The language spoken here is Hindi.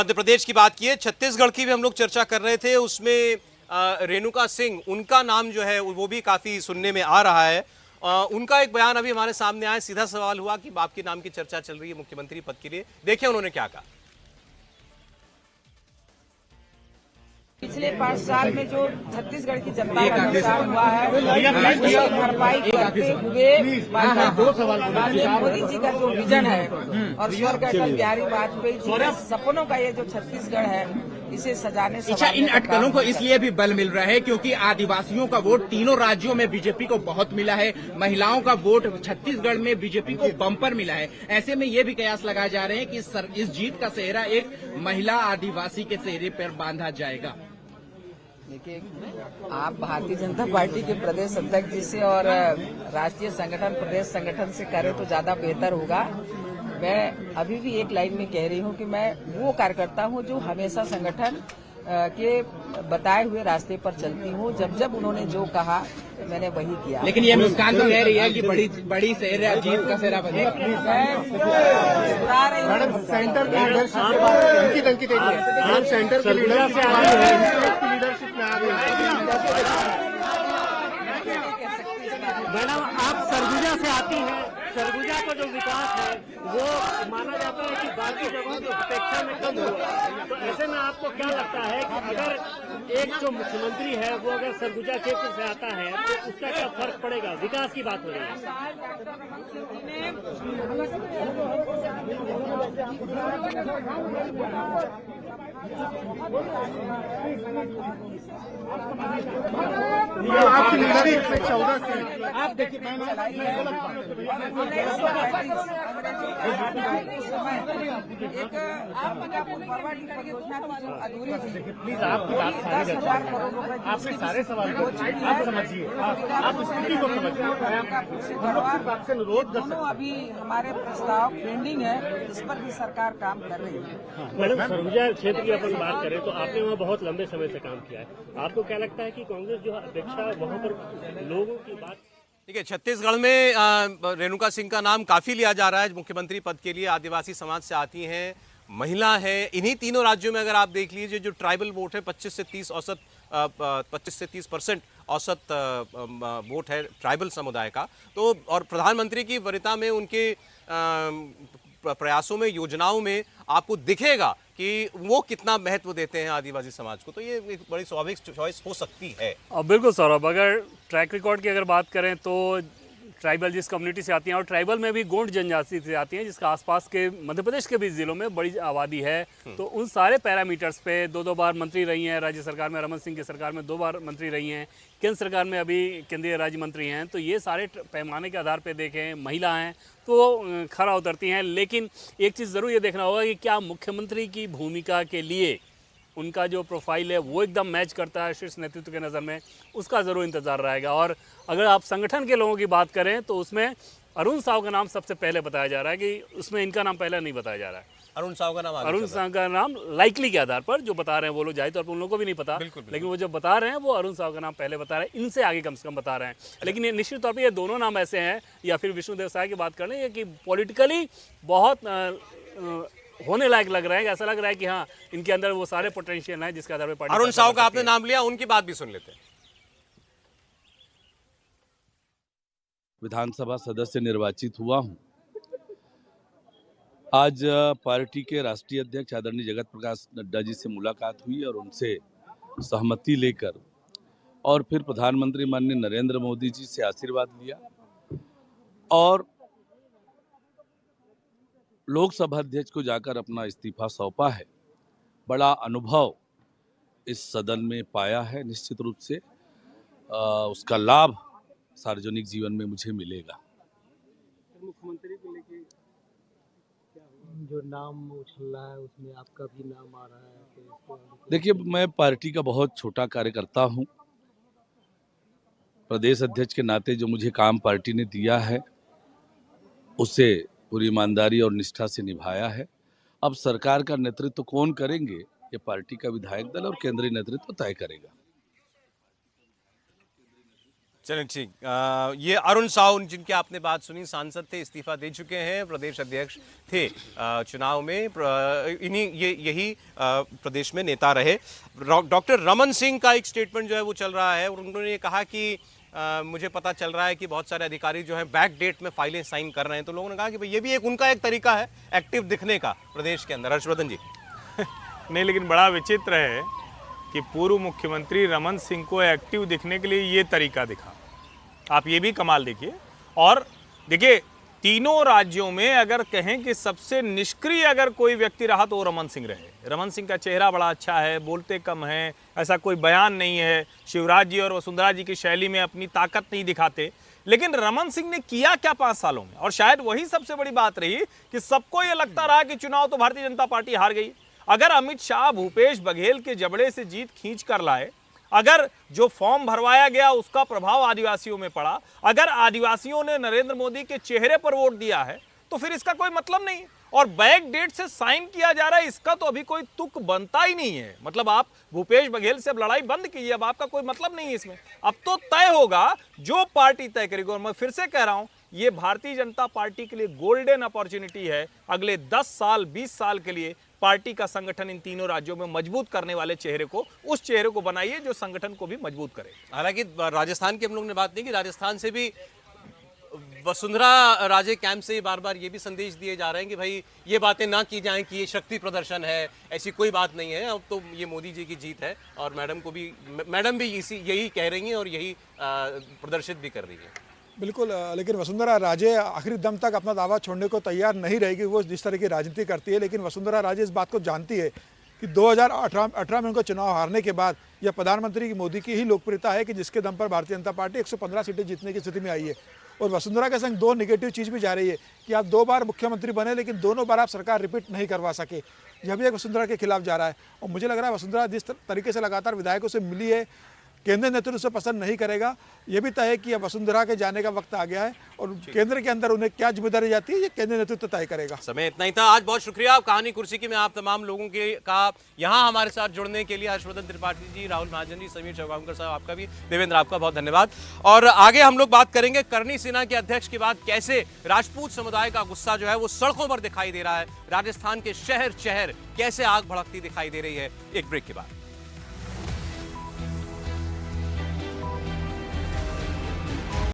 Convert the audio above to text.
मध्य प्रदेश की बात की है, छत्तीसगढ़ की भी हम लोग चर्चा कर रहे थे। उसमें रेणुका सिंह, उनका नाम जो है वो भी काफी सुनने में आ रहा है। उनका एक बयान अभी हमारे सामने आया। सीधा सवाल हुआ कि बाप के नाम की चर्चा चल रही है मुख्यमंत्री पद के लिए। देखिए उन्होंने क्या कहा। पिछले 5 साल में जो छत्तीसगढ़ की जनता का नुकसान हुआ है, उसकी भरपाई करते हुए माननीय मोदी जी का जो विजन है और स्वर्गीय अटल बिहारी वाजपेयी जी के सपनों का ये जो छत्तीसगढ़ है, इसे सजाने अच्छा, इन अटकलों को इसलिए भी बल मिल रहा है क्योंकि आदिवासियों का वोट तीनों राज्यों में बीजेपी को बहुत मिला है, महिलाओं का वोट छत्तीसगढ़ में बीजेपी को बम्पर मिला है। ऐसे में ये भी कयास लगाए जा रहे हैं कि इस जीत का सेहरा एक महिला आदिवासी के चेहरे पर बांधा जाएगा। देखिए, आप भारतीय जनता पार्टी के प्रदेश अध्यक्ष जी से और राष्ट्रीय संगठन, प्रदेश संगठन से करें तो ज्यादा बेहतर होगा। मैं अभी भी एक लाइन में कह रही हूँ कि मैं वो कार्यकर्ता हूँ जो हमेशा संगठन के बताए हुए रास्ते पर चलती हूँ। जब जब उन्होंने जो कहा मैंने वही किया। लेकिन ये मुस्कान तो कह रही है कि बड़ी सेहरा जीत का सेहरा बने। सेंटर के लीडरशिप आप सेंटर के लीडरशिप में आ गए। मैडम, आप सरगुजा से आती हैं। सरगुजा का जो विकास है वो माना जाता है कि बाकी जगहों की अपेक्षा में कम हुआ। तो ऐसे में आपको क्या लगता है कि अगर एक जो मुख्यमंत्री है वो अगर सरगुजा क्षेत्र से आता है तो उसका क्या फर्क पड़ेगा? विकास की बात हो रही है। आपकी लीडरशिप में 14 सीट आप देखिए प्लीज आपकी बात सारी आपने सारे सवाल आप समझिए, आप स्थिति को समझिए। बात से अनुरोध कर सकते। अभी हमारे प्रस्ताव पेंडिंग है, इस पर भी सरकार काम कर रही है। मैडम, सरगुजा क्षेत्र की अपन बात करें तो आपने वहाँ बहुत लंबे समय से काम किया है। आपको क्या लगता है कि कांग्रेस जो अपेक्षा वहाँ पर लोगों की बात? देखिए, छत्तीसगढ़ में रेणुका सिंह का नाम काफी लिया जा रहा है मुख्यमंत्री पद के लिए। आदिवासी समाज से आती हैं, महिला है। इन्हीं तीनों राज्यों में अगर आप देख लीजिए जो ट्राइबल वोट है 25 से 30% औसत वोट है ट्राइबल समुदाय का। तो और प्रधानमंत्री की वरीयता में, उनके प्रयासों में, योजनाओं में आपको दिखेगा कि वो कितना महत्व देते हैं आदिवासी समाज को। तो ये एक बड़ी स्वाभाविक चॉइस हो सकती है। बिल्कुल सौरभ, अगर ट्रैक रिकॉर्ड की अगर बात करें तो ट्राइबल जिस कम्युनिटी से आती हैं और ट्राइबल में भी गोंड जनजाति से आती हैं, जिसका आसपास के मध्य प्रदेश के भी जिलों में बड़ी आबादी है, तो उन सारे पैरामीटर्स पे 2 बार मंत्री रही हैं। राज्य सरकार में रमन सिंह की सरकार में 2 बार मंत्री रही हैं, केंद्र सरकार में अभी केंद्रीय राज्य मंत्री हैं। तो ये सारे पैमाने के आधार पर देखें, महिला हैं तो खरा उतरती हैं। लेकिन एक चीज़ ज़रूर ये देखना होगा कि क्या मुख्यमंत्री की भूमिका के लिए उनका जो प्रोफाइल है वो एकदम मैच करता है शीर्ष नेतृत्व के नज़र में, उसका ज़रूर इंतज़ार रहेगा। और अगर आप संगठन के लोगों की बात करें तो उसमें अरुण साव का नाम सबसे पहले बताया जा रहा है, कि उसमें इनका नाम पहले नहीं बताया जा रहा है। अरुण साव का नाम लाइकली के आधार पर जो बता रहे हैं वो लोग, जाहिर तौर पर उन लोगों को भी नहीं पता, लेकिन वो जो बता रहे हैं वो अरुण साव का नाम पहले बता रहे हैं, इनसे आगे कम से कम बता रहे हैं। लेकिन ये निश्चित तौर पर ये दोनों नाम ऐसे हैं, या फिर विष्णुदेव साय की बात कर लें, कि पॉलिटिकली बहुत होने लायक लग रहा है। ऐसा लग रहा है कि हाँ, इनके अंदर वो सारे पोटेंशियल हैं जिसके आधार पर। अरुण साव का आपने नाम लिया, उनकी बात भी सुन लेते हैं। विधानसभा सदस्य निर्वाचित हुआ हूं। आज पार्टी के राष्ट्रीय अध्यक्ष आदरणीय जगत प्रकाश नड्डा जी से मुलाकात हुई और उनसे सहमति लेकर और फिर प्रधानमंत्री माननीय नरेंद्र मोदी जी से आशीर्वाद लिया और लोकसभा अध्यक्ष को जाकर अपना इस्तीफा सौंपा है। बड़ा अनुभव इस सदन में पाया है। निश्चित रूप से उसका लाभ सार्वजनिक जीवन में मुझे मिलेगा। मुख्यमंत्री को लेके जो नाम उछल रहा है उसमें आपका भी नाम आ रहा है। देखिए, मैं पार्टी का बहुत छोटा कार्यकर्ता हूं। प्रदेश अध्यक्ष के नाते जो मुझे काम पार्टी ने दिया है उसे पूरी ईमानदारी और निष्ठा से निभाया है। अब सरकार का नेतृत्व कौन करेंगे ये पार्टी का विधायक दल और केंद्रीय नेतृत्व तय करेगा। चलिए ठीक। ये अरुण साहू जिनकी आपने बात सुनी, सांसद थे, इस्तीफा दे चुके हैं, प्रदेश अध्यक्ष थे चुनाव में, यही प्रदेश में नेता रहे। डॉक्टर रमन सिंह का एक स्टेटमेंट जो है वो चल रहा है और उन्होंने ये कहा कि मुझे पता चल रहा है कि बहुत सारे अधिकारी जो हैं बैक डेट में फाइलें साइन कर रहे हैं। तो लोगों ने कहा कि भाई ये भी उनका एक तरीका है एक्टिव दिखने का प्रदेश के अंदर। हर्षवर्धन जी। नहीं, लेकिन बड़ा विचित्र है कि पूर्व मुख्यमंत्री रमन सिंह को एक्टिव दिखने के लिए ये तरीका दिखा। आप ये भी कमाल देखिए। और देखिए, तीनों राज्यों में अगर कहें कि सबसे निष्क्रिय अगर कोई व्यक्ति रहा तो वो रमन सिंह रहे। रमन सिंह का चेहरा बड़ा अच्छा है, बोलते कम हैं, ऐसा कोई बयान नहीं है, शिवराज जी और वसुंधरा जी की शैली में अपनी ताकत नहीं दिखाते। लेकिन रमन सिंह ने किया क्या 5 सालों में? और शायद वही सबसे बड़ी बात रही कि सबको ये लगता रहा कि चुनाव तो भारतीय जनता पार्टी हार गई। अगर अमित शाह भूपेश बघेल के जबड़े से जीत खींच कर लाए, अगर जो फॉर्म भरवाया गया उसका प्रभाव आदिवासियों में पड़ा, अगर आदिवासियों ने नरेंद्र मोदी के चेहरे पर वोट दिया है, तो फिर इसका कोई मतलब नहीं। और बैक डेट से साइन किया जा रहा है, इसका तो अभी कोई तुक बनता ही नहीं है। मतलब आप भूपेश बघेल से अब लड़ाई बंद कीजिए, अब आपका कोई मतलब नहीं है इसमें। अब तो तय होगा, जो पार्टी तय करेगी। और मैं फिर से कह रहा हूं, ये भारतीय जनता पार्टी के लिए गोल्डन अपॉर्चुनिटी है अगले 10 साल 20 साल के लिए। पार्टी का संगठन इन तीनों राज्यों में मजबूत करने वाले चेहरे को, उस चेहरे को बनाइए जो संगठन को भी मजबूत करे। हालांकि राजस्थान की हम लोग ने बात नहीं की, राजस्थान से भी वसुंधरा राजे कैंप से बार बार ये भी संदेश दिए जा रहे हैं कि भाई ये बातें ना की जाएं कि ये शक्ति प्रदर्शन है, ऐसी कोई बात नहीं है। अब तो ये मोदी जी की जीत है और मैडम भी यही कह रही हैं और यही प्रदर्शित भी कर रही है। बिल्कुल, लेकिन वसुंधरा राजे आखिरी दम तक अपना दावा छोड़ने को तैयार नहीं रहेगी। वो जिस तरह की राजनीति करती है, लेकिन वसुंधरा राजे इस बात को जानती है कि 2018 में उनको चुनाव हारने के बाद यह प्रधानमंत्री मोदी की ही लोकप्रियता है कि जिसके दम पर भारतीय जनता पार्टी 115 सीटें जीतने की स्थिति में आई है। और वसुंधरा के संग 2 नेगेटिव चीज़ भी जा रही है कि आप 2 बार मुख्यमंत्री बने, लेकिन दोनों बार आप सरकार रिपीट नहीं करवा सके। यह भी एक वसुंधरा के खिलाफ जा रहा है। और मुझे लग रहा है वसुंधरा जिस तरीके से लगातार विधायकों से मिली है, केंद्रीय नेतृत्व उसे पसंद नहीं करेगा। यह भी तय है कि अब वसुंधरा के जाने का वक्त आ गया है और केंद्र के अंदर उन्हें क्या जिम्मेदारी जाती है ये केंद्रीय नेतृत्व तय करेगा। समय इतना ही था। आज बहुत शुक्रिया कहानी कुर्सी की में आप तमाम लोगों के का यहाँ हमारे साथ जुड़ने के लिए। हर्षवर्धन त्रिपाठी जी, राहुल महाजन जी, समीर चौगांवकर साहब, आपका भी, देवेंद्र आपका बहुत धन्यवाद। और आगे हम लोग बात करेंगे करनी सेना के अध्यक्ष के बाद कैसे राजपूत समुदाय का गुस्सा जो है वो सड़कों पर दिखाई दे रहा है, राजस्थान के शहर शहर कैसे आग भड़कती दिखाई दे रही है। एक ब्रेक के बाद।